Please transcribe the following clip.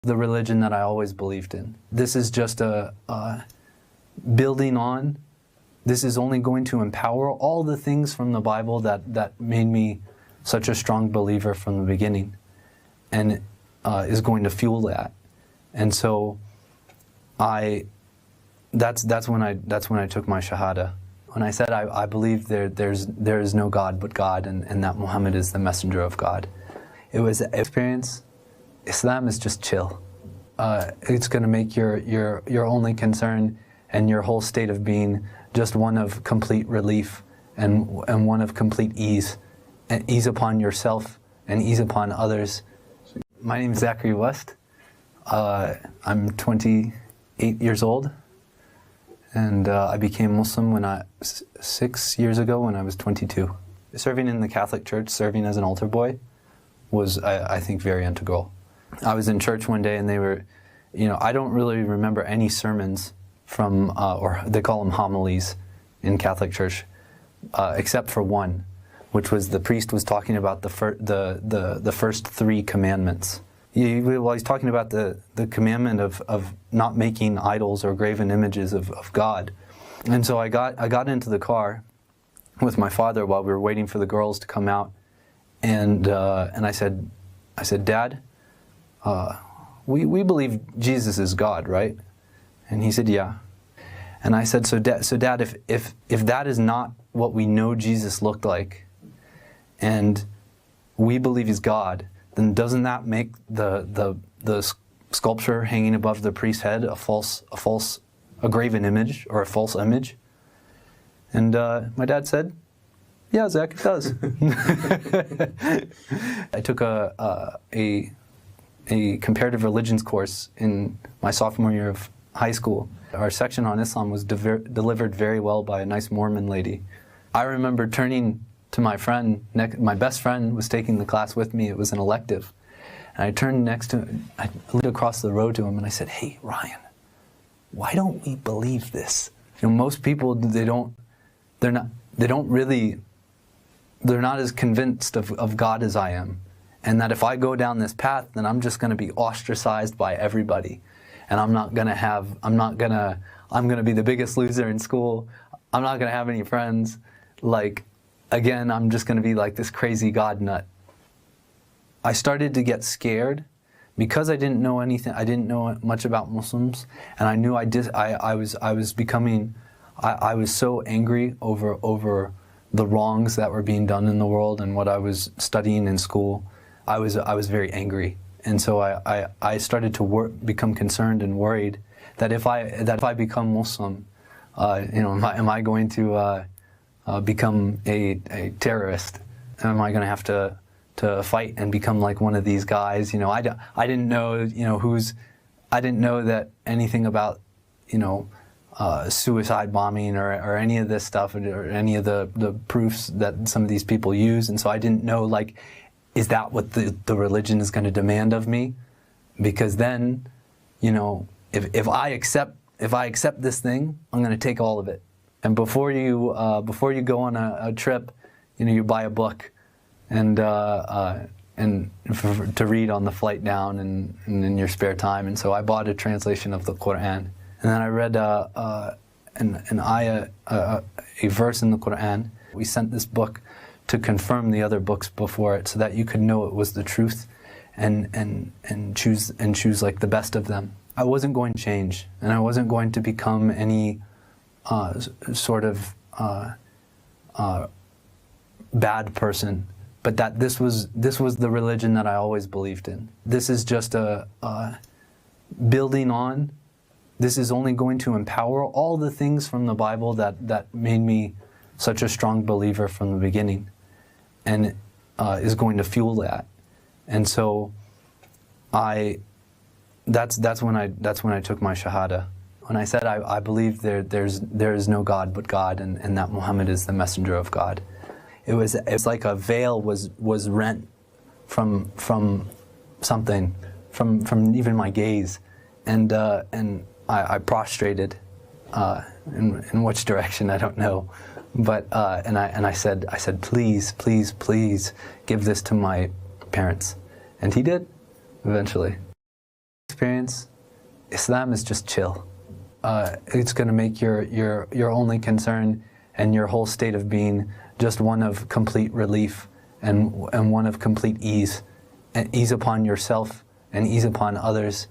The religion that I always believed in. This is just a building on. This is only going to empower all the things from the Bible that made me such a strong believer from the beginning, and is going to fuel that. And so that's when I took my Shahada. When I said I believe there is no God but God, and that Muhammad is the messenger of God. It was an experience. Islam is just chill. It's going to make your only concern and your whole state of being just one of complete relief and one of complete ease, and ease upon yourself and ease upon others. My name is Zachary West. I'm 28 years old, and I became Muslim 6 years ago when I was 22. Serving in the Catholic Church, serving as an altar boy, was I think very integral. I was in church one day and they were, I don't really remember any sermons from, or they call them homilies in Catholic Church, except for one, which was the priest was talking about the first 3 commandments. He's talking about the commandment of not making idols or graven images of God. And so I got into the car with my father while we were waiting for the girls to come out, and I said, Dad, we believe Jesus is God, right? And he said, yeah. And I said, so Dad, if that is not what we know Jesus looked like, and we believe he's God, then doesn't that make the sculpture hanging above the priest's head a graven image or a false image? And my dad said, yeah, Zach, it does. I took a comparative religions course in my sophomore year of high school. Our section on Islam was delivered very well by a nice Mormon lady. I remember turning to my friend, my best friend was taking the class with me. It was an elective. And I turned next to him, I looked across the road to him and I said, hey, Ryan, why don't we believe this? Most people, they're not as convinced of God as I am. And that if I go down this path, then I'm just going to be ostracized by everybody. And I'm going to be the biggest loser in school. I'm not going to have any friends. Again, I'm just going to be like this crazy God nut. I started to get scared because I didn't know anything. I didn't know much about Muslims, and I knew I was so angry over the wrongs that were being done in the world and what I was studying in school. I was very angry, and so I started to become concerned and worried that if I become Muslim, am I going to become a terrorist? Am I going to have to fight and become like one of these guys? I didn't know I didn't know that anything about suicide bombing or any of this stuff or any of the proofs that some of these people use, and so I didn't know is that what the religion is going to demand of me? Because then, if I accept this thing, I'm going to take all of it. And before you go on a trip, you buy a book, and to read on the flight down and in your spare time. And so I bought a translation of the Quran, and then I read an ayah, a verse in the Quran. We sent this book to confirm the other books before it, so that you could know it was the truth, and choose like the best of them. I wasn't going to change, and I wasn't going to become any sort of bad person, but that this was the religion that I always believed in. This is just a building on. This is only going to empower all the things from the Bible that made me such a strong believer from the beginning, and is going to fuel that. And so that's when I took my Shahada. When I said I believe there is no God but God, and that Muhammad is the messenger of God. It's like a veil was rent from something, from even my gaze, and I prostrated. In which direction, I don't know, but and I said please give this to my parents, and he did eventually. experience, Islam is just chill. It's going to make your only concern and your whole state of being just one of complete relief and one of complete ease, and ease upon yourself and ease upon others.